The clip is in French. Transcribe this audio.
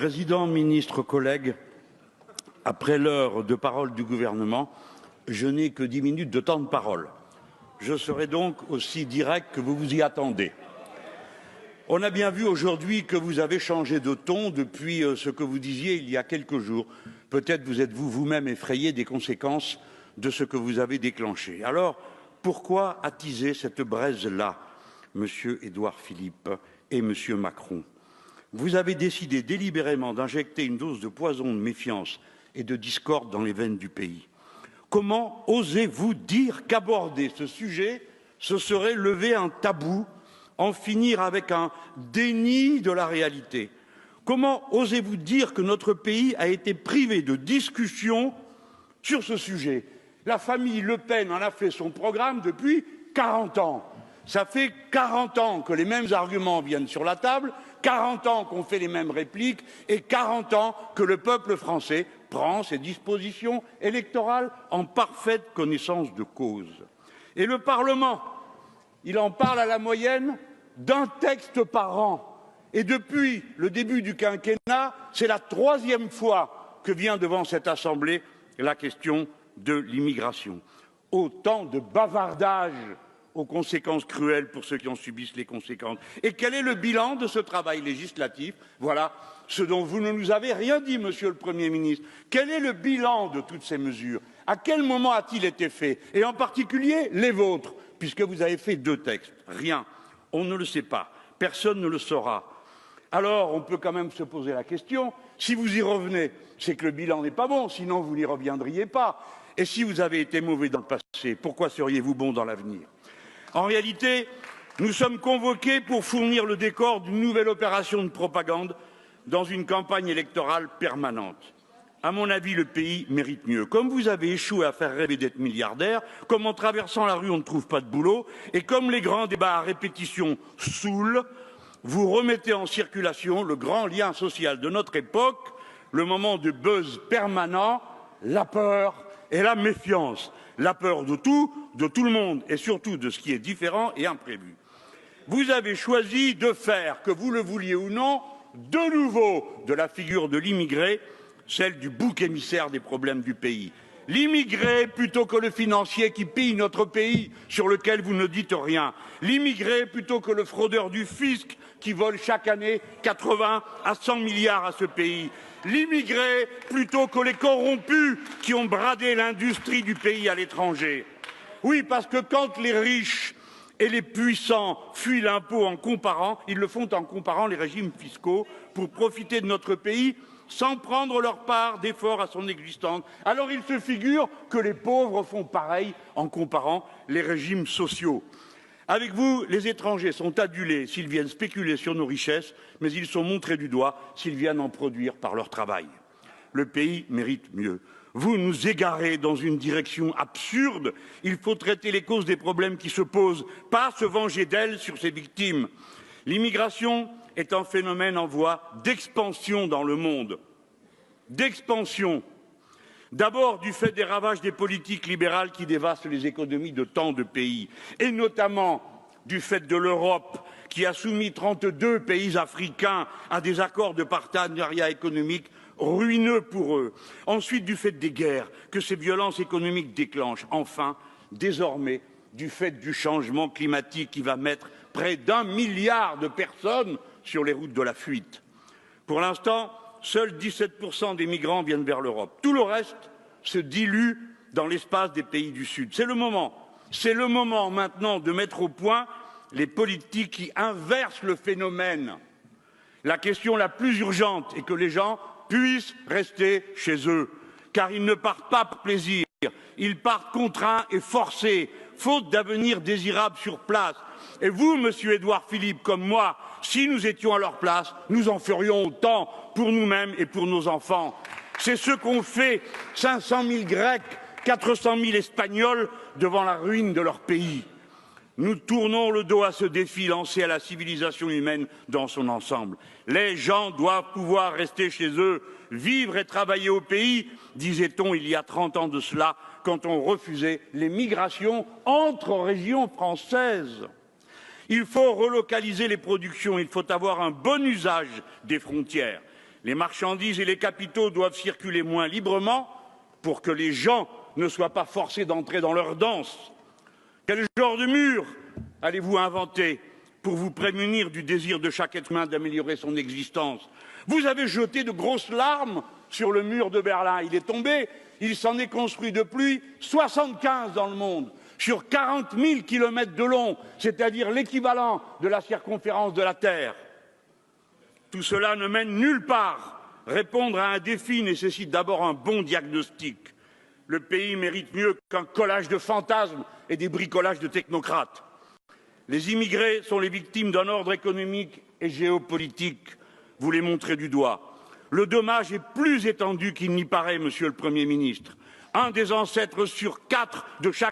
Président, ministre, collègues, après l'heure de parole du gouvernement, je n'ai que 10 minutes de temps de parole. Je serai donc aussi direct que vous vous y attendez. On a bien vu aujourd'hui que vous avez changé de ton depuis ce que vous disiez il y a quelques jours. Peut-être vous êtes-vous vous-même effrayé des conséquences de ce que vous avez déclenché. Alors, pourquoi attiser cette braise-là, Monsieur Édouard Philippe et Monsieur Macron? Vous avez décidé délibérément d'injecter une dose de poison de méfiance et de discorde dans les veines du pays. Comment osez-vous dire qu'aborder ce sujet, ce serait lever un tabou, en finir avec un déni de la réalité? Comment osez-vous dire que notre pays a été privé de discussion sur ce sujet? La famille Le Pen en a fait son programme depuis 40 ans. Ça fait 40 ans que les mêmes arguments viennent sur la table, 40 ans qu'on fait les mêmes répliques et 40 ans que le peuple français prend ses dispositions électorales en parfaite connaissance de cause. Et le Parlement, il en parle à la moyenne d'un texte par an. Et depuis le début du quinquennat, c'est la 3e fois que vient devant cette Assemblée la question de l'immigration. Autant de bavardage aux conséquences cruelles pour ceux qui en subissent les conséquences. Et quel est le bilan de ce travail législatif? Voilà ce dont vous ne nous avez rien dit, Monsieur le Premier ministre. Quel est le bilan de toutes ces mesures? À quel moment a-t-il été fait? Et en particulier les vôtres, puisque vous avez fait 2 textes. Rien. On ne le sait pas. Personne ne le saura. Alors, on peut quand même se poser la question, si vous y revenez, c'est que le bilan n'est pas bon, sinon vous n'y reviendriez pas. Et si vous avez été mauvais dans le passé, pourquoi seriez-vous bon dans l'avenir? En réalité, nous sommes convoqués pour fournir le décor d'une nouvelle opération de propagande dans une campagne électorale permanente. À mon avis, le pays mérite mieux. Comme vous avez échoué à faire rêver d'être milliardaire, comme en traversant la rue on ne trouve pas de boulot, et comme les grands débats à répétition saoulent, vous remettez en circulation le grand lien social de notre époque, le moment de buzz permanent, la peur et la méfiance. La peur de tout le monde et surtout de ce qui est différent et imprévu. Vous avez choisi de faire, que vous le vouliez ou non, de nouveau de la figure de l'immigré, celle du bouc émissaire des problèmes du pays. L'immigré plutôt que le financier qui pille notre pays, sur lequel vous ne dites rien. L'immigré plutôt que le fraudeur du fisc qui vole chaque année 80 à 100 milliards à ce pays. L'immigré plutôt que les corrompus qui ont bradé l'industrie du pays à l'étranger. Oui, parce que quand les riches et les puissants fuient l'impôt en comparant, ils le font en comparant les régimes fiscaux pour profiter de notre pays sans prendre leur part d'effort à son existence. Alors il se figure que les pauvres font pareil en comparant les régimes sociaux. Avec vous, les étrangers sont adulés s'ils viennent spéculer sur nos richesses, mais ils sont montrés du doigt s'ils viennent en produire par leur travail. Le pays mérite mieux. Vous nous égarez dans une direction absurde. Il faut traiter les causes des problèmes qui se posent, pas se venger d'elles sur ses victimes. L'immigration est un phénomène en voie d'expansion dans le monde. D'expansion. D'abord du fait des ravages des politiques libérales qui dévastent les économies de tant de pays, et notamment du fait de l'Europe qui a soumis 32 pays africains à des accords de partenariat économique ruineux pour eux. Ensuite du fait des guerres que ces violences économiques déclenchent. Enfin, désormais, du fait du changement climatique qui va mettre près d'1 milliard de personnes sur les routes de la fuite. Pour l'instant, seuls 17% des migrants viennent vers l'Europe. Tout le reste se dilue dans l'espace des pays du Sud. C'est le moment maintenant de mettre au point les politiques qui inversent le phénomène. La question la plus urgente est que les gens puissent rester chez eux, car ils ne partent pas par plaisir, ils partent contraints et forcés, faute d'avenir désirable sur place. Et vous, Monsieur Édouard Philippe, comme moi, si nous étions à leur place, nous en ferions autant pour nous-mêmes et pour nos enfants. C'est ce qu'ont fait 500 000 Grecs, 400 000 Espagnols devant la ruine de leur pays. Nous tournons le dos à ce défi lancé à la civilisation humaine dans son ensemble. Les gens doivent pouvoir rester chez eux, vivre et travailler au pays, disait-on il y a 30 ans de cela, quand on refusait les migrations entre régions françaises. Il faut relocaliser les productions, il faut avoir un bon usage des frontières. Les marchandises et les capitaux doivent circuler moins librement pour que les gens ne soient pas forcés d'entrer dans leur danse. Quel genre de mur allez-vous inventer pour vous prémunir du désir de chaque être humain d'améliorer son existence? Vous avez jeté de grosses larmes sur le mur de Berlin. Il est tombé, il s'en est construit depuis 75 dans le monde, sur 40 000 kilomètres de long, c'est-à-dire l'équivalent de la circonférence de la Terre. Tout cela ne mène nulle part. Répondre à un défi nécessite d'abord un bon diagnostic. Le pays mérite mieux qu'un collage de fantasmes et des bricolages de technocrates. Les immigrés sont les victimes d'un ordre économique et géopolitique. Vous les montrez du doigt. Le dommage est plus étendu qu'il n'y paraît, Monsieur le Premier ministre. Un des ancêtres sur 4 de chaque